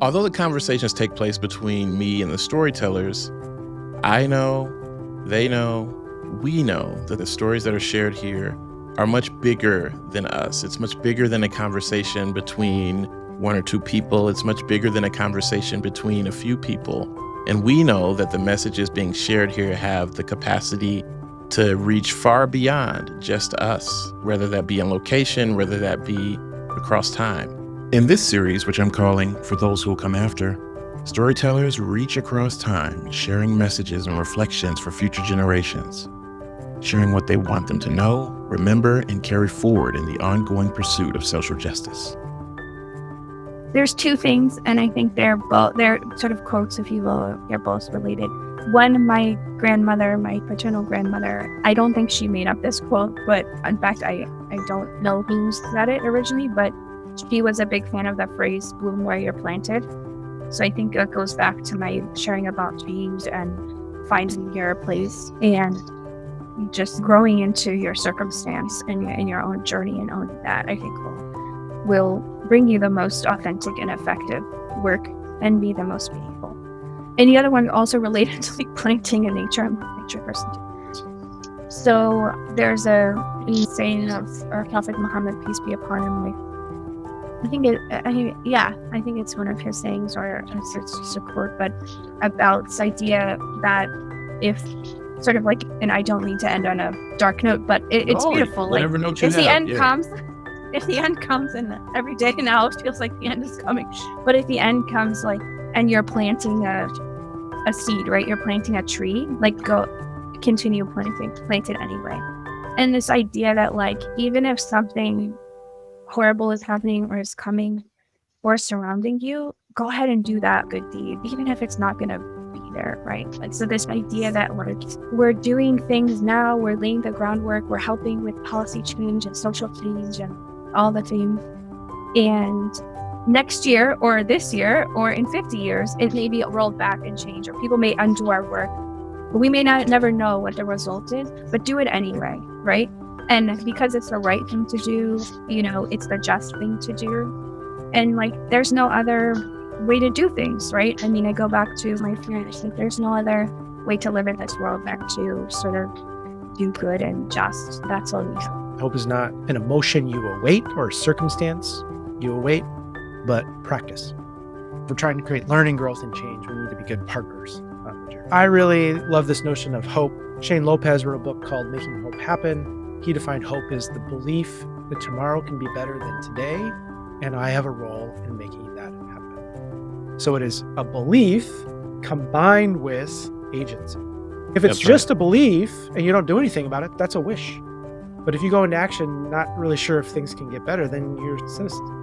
Although the conversations take place between me and the storytellers, I know, they know, we know that the stories that are shared here are much bigger than us. It's much bigger than a conversation between one or two people. It's much bigger than a conversation between a few people. And we know that the messages being shared here have the capacity to reach far beyond just us, whether that be on location, whether that be across time. In this series, which I'm calling For Those Who Will Come After, storytellers reach across time, sharing messages and reflections for future generations, sharing what they want them to know, remember, and carry forward in the ongoing pursuit of social justice. There's two things, and I think they're sort of quotes, if you will, they're both related. One, my grandmother, my paternal grandmother, I don't think she made up this quote, but in fact, I don't know who said it originally, but she was a big fan of the phrase, bloom where you're planted. So I think it goes back to my sharing about change and finding your place and just growing into your circumstance and in your own journey, and owning that, I think will bring you the most authentic and effective work and be the most meaningful. And the other one also related to like planting in nature. I'm a nature person too. So there's a saying of our Prophet Muhammad, peace be upon him, like, I think it's one of his sayings, or it's just a quote, but about this idea that if sort of like, and I don't mean to end on a dark note, but it's beautiful. Like if the end comes, and every day now it feels like the end is coming, but if the end comes, like, and you're planting a seed, right? You're planting a tree, like go continue plant it anyway. And this idea that like, even if something horrible is happening or is coming or surrounding you, go ahead and do that good deed, even if it's not going to be there, right? Like, so this idea that we're doing things now, we're laying the groundwork, we're helping with policy change and social change and all the things. And next year or this year or in 50 years, it may be rolled back and change, or people may undo our work. But we may never know what the result is, but do it anyway, right? And because it's the right thing to do, you know, it's the just thing to do. And like, there's no other way to do things, right? I mean, I go back to my parents, like, there's no other way to live in this world than to sort of do good and just. That's all we have. Hope is not an emotion you await or a circumstance you await, but practice. If we're trying to create learning, growth, and change, we need to be good partners on the journey. I really love this notion of hope. Shane Lopez wrote a book called Making Hope Happen. He defined hope as the belief that tomorrow can be better than today, and I have a role in making that happen. So it is a belief combined with agency. If it's just a belief and you don't do anything about it, that's a wish. But if you go into action not really sure if things can get better, then you're cynicism.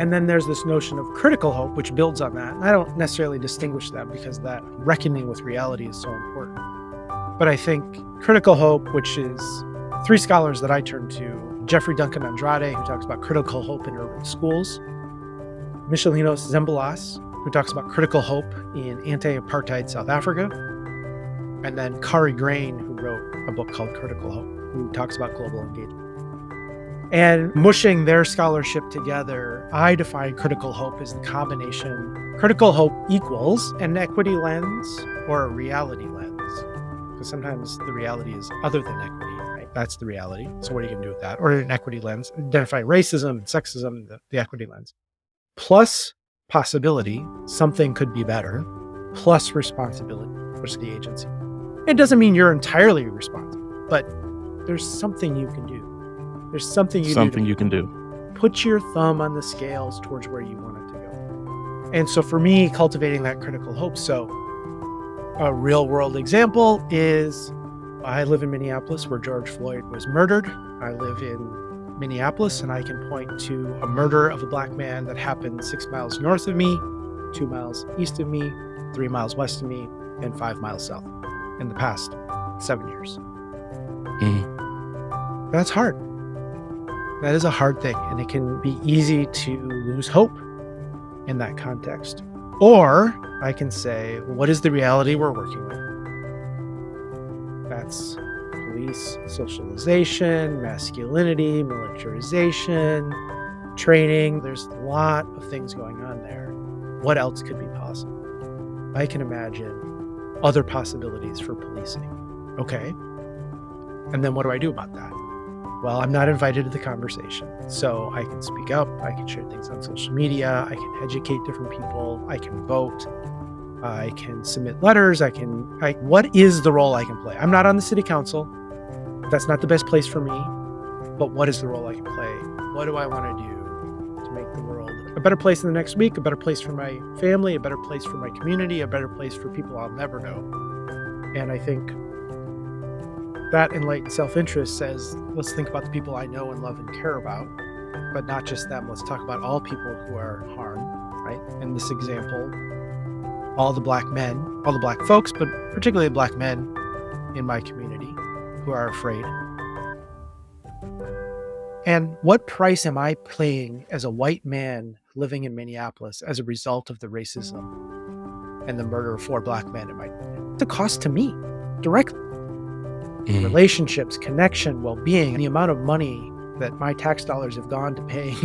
And then there's this notion of critical hope, which builds on that. And I don't necessarily distinguish them because that reckoning with reality is so important. But I think critical hope, which is three scholars that I turn to, Jeffrey Duncan Andrade, who talks about critical hope in urban schools, Michelinos Zembalas, who talks about critical hope in anti-apartheid South Africa, and then Kari Grain, who wrote a book called Critical Hope, who talks about global engagement. And mushing their scholarship together, I define critical hope as the combination. Critical hope equals an equity lens or a reality lens. Because sometimes the reality is other than equity, right? That's the reality. So what are you going to do with that? Or an equity lens, identify racism and sexism, the equity lens. Plus possibility, something could be better, plus responsibility, which is the agency. It doesn't mean you're entirely responsible, but there's something you can do. There's something you can do. Put your thumb on the scales towards where you want it to go. And so for me, cultivating that critical hope. So a real world example is I live in Minneapolis where George Floyd was murdered. I live in Minneapolis and I can point to a murder of a Black man that happened 6 miles north of me, 2 miles east of me, 3 miles west of me, and 5 miles south in the past 7 years. That's hard. That is a hard thing, and it can be easy to lose hope in that context. Or I can say, what is the reality we're working with? That's police socialization, masculinity, militarization, training. There's a lot of things going on there. What else could be possible? I can imagine other possibilities for policing. Okay. And then what do I do about that? Well, I'm not invited to the conversation. So I can speak up. I can share things on social media. I can educate different people. I can vote. I can submit letters. What is the role I can play? I'm not on the city council. That's not the best place for me. But what is the role I can play? What do I want to do to make the world a better place in the next week, a better place for my family, a better place for my community, a better place for people I'll never know? And I think that enlightened self-interest says, let's think about the people I know and love and care about, but not just them. Let's talk about all people who are harmed, right? In this example, all the black men, all the black folks, but particularly black men in my community who are afraid. And what price am I paying as a white man living in Minneapolis as a result of the racism and the murder of 4 black men? The cost to me directly. Relationships, connection, well-being, the amount of money that my tax dollars have gone to paying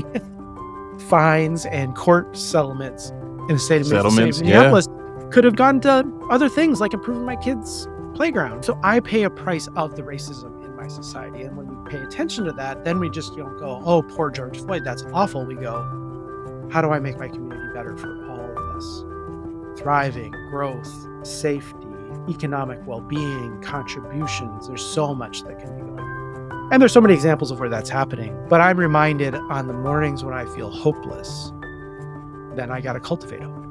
fines and court settlements in the state of Minneapolis could have gone to other things like improving my kids' playground. So I pay a price of the racism in my society. And when we pay attention to that, then we just don't go, oh, poor George Floyd, that's awful. We go, how do I make my community better for all of us? Thriving, growth, safety, economic well-being, contributions. There's so much that can be going on. And there's so many examples of where that's happening. But I'm reminded on the mornings when I feel hopeless, then I got to cultivate hope.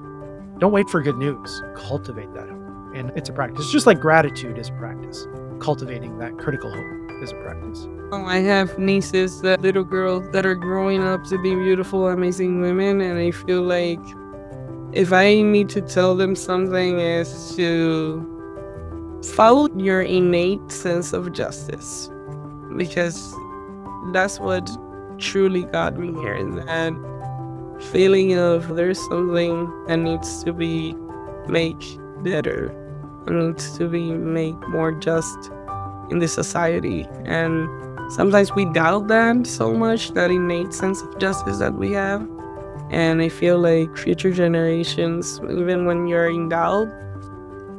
Don't wait for good news. Cultivate that hope. And it's a practice. Just like gratitude is a practice. Cultivating that critical hope is a practice. I have nieces, that little girls that are growing up to be beautiful, amazing women. And I feel like if I need to tell them something is to follow your innate sense of justice, because that's what truly got me here. That feeling of there's something that needs to be made better, needs to be made more just in this society. And sometimes we doubt that so much, that innate sense of justice that we have. And I feel like future generations, even when you're in doubt,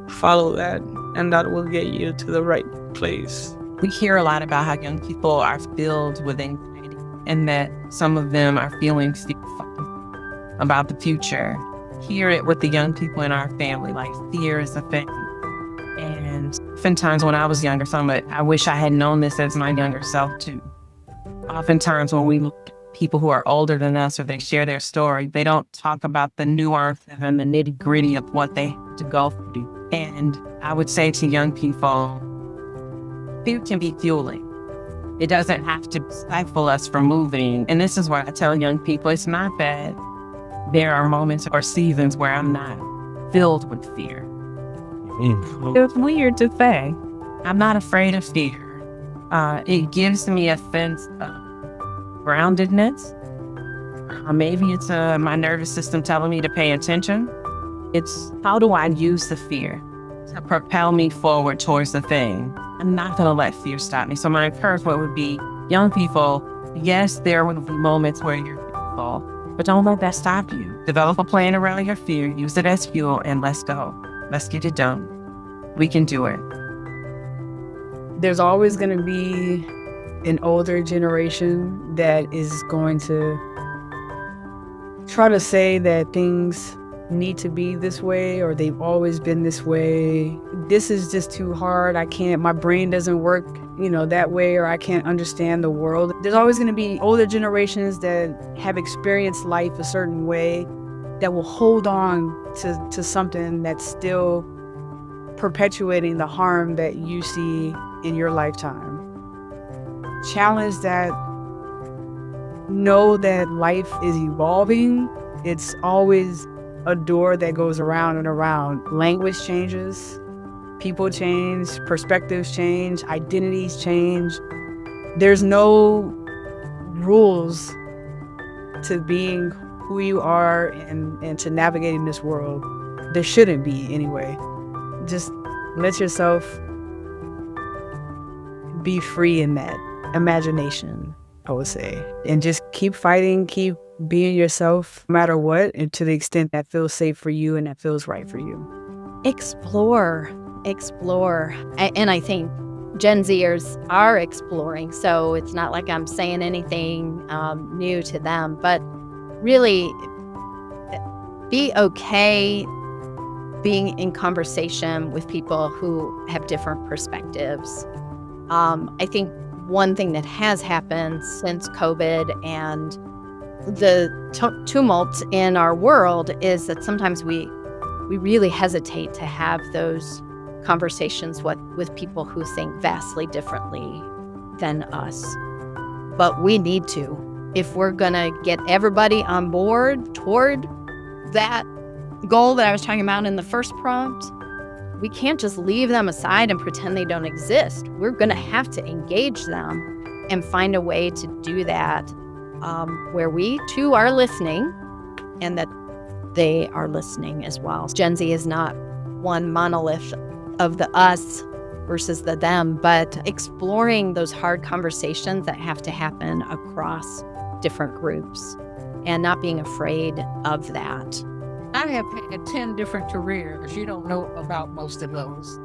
follow that, and that will get you to the right place. We hear a lot about how young people are filled with anxiety, and that some of them are feeling fearful about the future. Hear it with the young people in our family, like fear is a thing. And oftentimes when I was younger, I wish I had known this as my younger self too. Oftentimes when we look at people who are older than us, or they share their story, they don't talk about the nuances and the nitty gritty of what they have to go through. And I would say to young people, fear can be fueling. It doesn't have to stifle us from moving. And this is why I tell young people, it's not that there are moments or seasons where I'm not filled with fear. It's weird to say. I'm not afraid of fear. It gives me a sense of groundedness. Maybe it's my nervous system telling me to pay attention. It's how do I use the fear to propel me forward towards the thing? I'm not going to let fear stop me. So my encouragement would be, young people, yes, there will be moments where you're fearful, but don't let that stop you. Develop a plan around your fear, use it as fuel, and let's go. Let's get it done. We can do it. There's always going to be an older generation that is going to try to say that things need to be this way, or they've always been this way. This is just too hard. I can't, my brain doesn't work, that way, or I can't understand the world. There's always going to be older generations that have experienced life a certain way that will hold on to something that's still perpetuating the harm that you see in your lifetime. Challenge that. Know that life is evolving. It's always a door that goes around and around. Language changes, people change, perspectives change, identities change. There's no rules to being who you are and to navigating this world. There shouldn't be anyway. Just let yourself be free in that imagination. I would say. And just keep fighting, keep being yourself, no matter what, and to the extent that feels safe for you and that feels right for you. Explore. And I think Gen Zers are exploring, so it's not like I'm saying anything new to them, but really be okay being in conversation with people who have different perspectives. I think one thing that has happened since COVID and the tumult in our world is that sometimes we really hesitate to have those conversations with people who think vastly differently than us. But we need to. If we're going to get everybody on board toward that goal that I was talking about in the first prompt, we can't just leave them aside and pretend they don't exist. We're going to have to engage them and find a way to do that where we too are listening and that they are listening as well. Gen Z is not one monolith of the us versus the them, but exploring those hard conversations that have to happen across different groups and not being afraid of that. I have had 10 different careers. You don't know about most of those.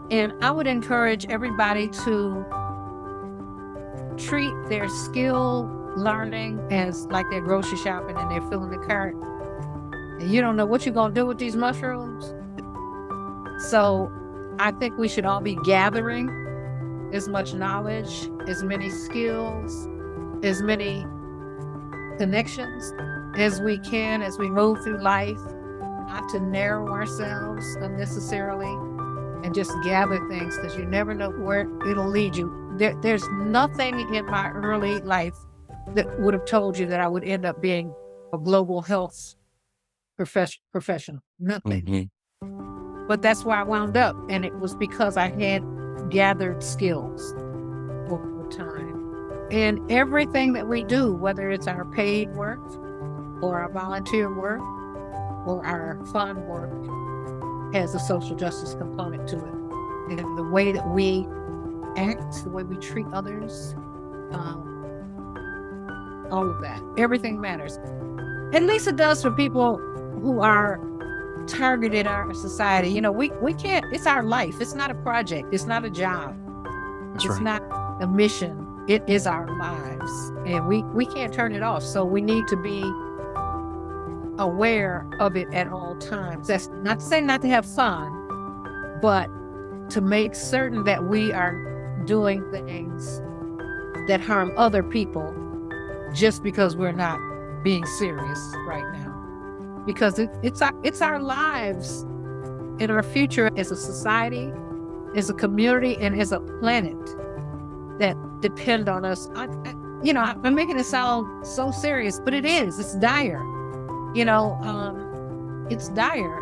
And I would encourage everybody to treat their skill learning as like they're grocery shopping and they're filling the cart. And you don't know what you're going to do with these mushrooms. So I think we should all be gathering as much knowledge, as many skills, as many connections as we can as we move through life, not to narrow ourselves unnecessarily and just gather things, because you never know where it'll lead you. There's nothing in my early life that would have told you that I would end up being a global health professional. Nothing. Mm-hmm. But that's where I wound up, and it was because I had gathered skills over time. And everything that we do, whether it's our paid work or our volunteer work or our fun work, has a social justice component to it. And the way that we act, the way we treat others, all of that, everything matters. At least it does for people who are targeted in our society. You know, we can't, it's our life. It's not a project. It's not a job. That's it's right. not a mission. It is our lives, and we can't turn it off. So we need to be aware of it at all times. That's not to say not to have fun, but to make certain that we are doing things that harm other people just because we're not being serious right now. Because it's our lives and our future as a society, as a community, and as a planet that depend on us. I'm making it sound so serious, but it is. It's dire. It's dire.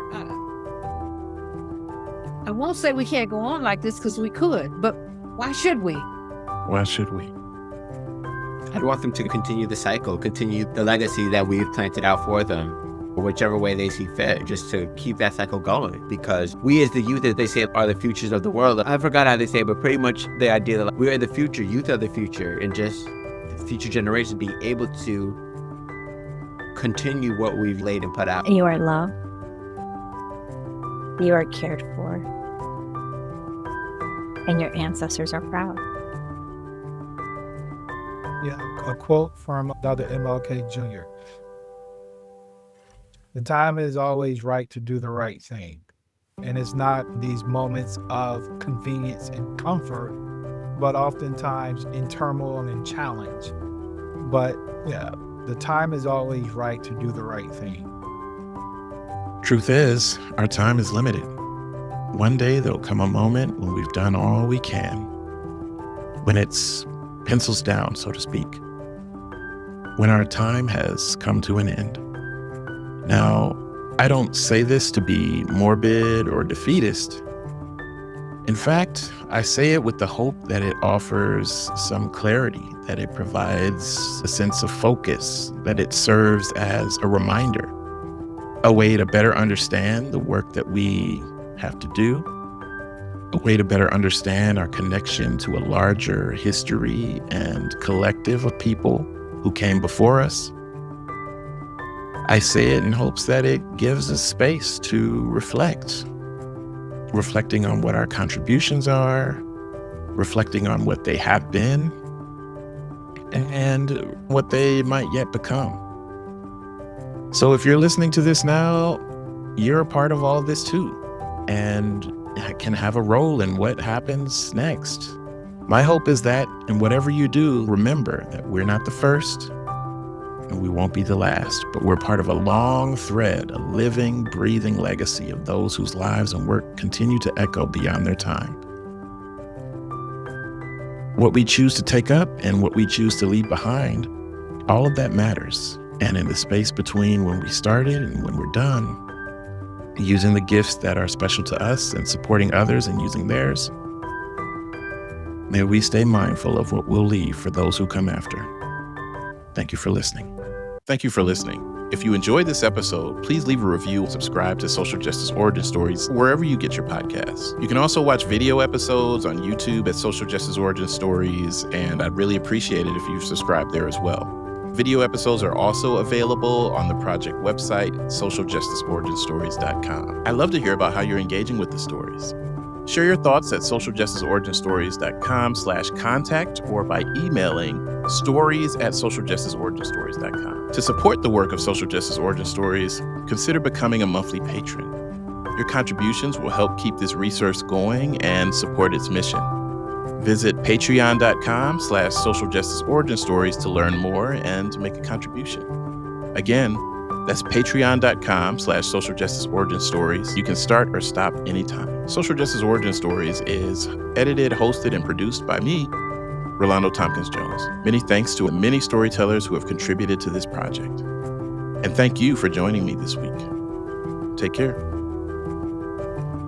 I won't say we can't go on like this, because we could, but why should we? Why should we? I'd want them to continue the cycle, continue the legacy that we've planted out for them, or whichever way they see fit, just to keep that cycle going. Because we as the youth, as they say, are the futures of the world. I forgot how they say it, but pretty much the idea that we are the future, youth are the future, and just the future generations being able to continue what we've laid and put out. You are loved. You are cared for. And your ancestors are proud. Yeah, a quote from Dr. MLK Jr. The time is always right to do the right thing. And it's not these moments of convenience and comfort, but oftentimes in turmoil and challenge. But yeah, the time is always right to do the right thing. Truth is, our time is limited. One day there'll come a moment when we've done all we can, when it's pencils down, so to speak, when our time has come to an end. Now, I don't say this to be morbid or defeatist. In fact, I say it with the hope that it offers some clarity, that it provides a sense of focus, that it serves as a reminder, a way to better understand the work that we have to do, a way to better understand our connection to a larger history and collective of people who came before us. I say it in hopes that it gives us space to reflect, reflecting on what our contributions are, reflecting on what they have been, and what they might yet become. So if you're listening to this now, you're a part of all of this too, and can have a role in what happens next. My hope is that in whatever you do, remember that we're not the first and we won't be the last, but we're part of a long thread, a living, breathing legacy of those whose lives and work continue to echo beyond their time. What we choose to take up and what we choose to leave behind, all of that matters. And in the space between when we started and when we're done, using the gifts that are special to us and supporting others and using theirs, may we stay mindful of what we'll leave for those who come after. Thank you for listening. Thank you for listening. If you enjoyed this episode, please leave a review and subscribe to Social Justice Origin Stories wherever you get your podcasts. You can also watch video episodes on YouTube at Social Justice Origin Stories, and I'd really appreciate it if you subscribe there as well. Video episodes are also available on the project website, socialjusticeoriginstories.com. I'd love to hear about how you're engaging with the stories. Share your thoughts at socialjusticeoriginstories.com/contact or by emailing stories@socialjusticeoriginstories.com. To support the work of Social Justice Origin Stories, consider becoming a monthly patron. Your contributions will help keep this research going and support its mission. Visit patreon.com/socialjusticeoriginstories to learn more and to make a contribution. Again, that's patreon.com/socialjusticeoriginstories. You can start or stop anytime. Social Justice Origin Stories is edited, hosted, and produced by me, Rolando Thompkins-Jones. Many thanks to many storytellers who have contributed to this project. And thank you for joining me this week. Take care.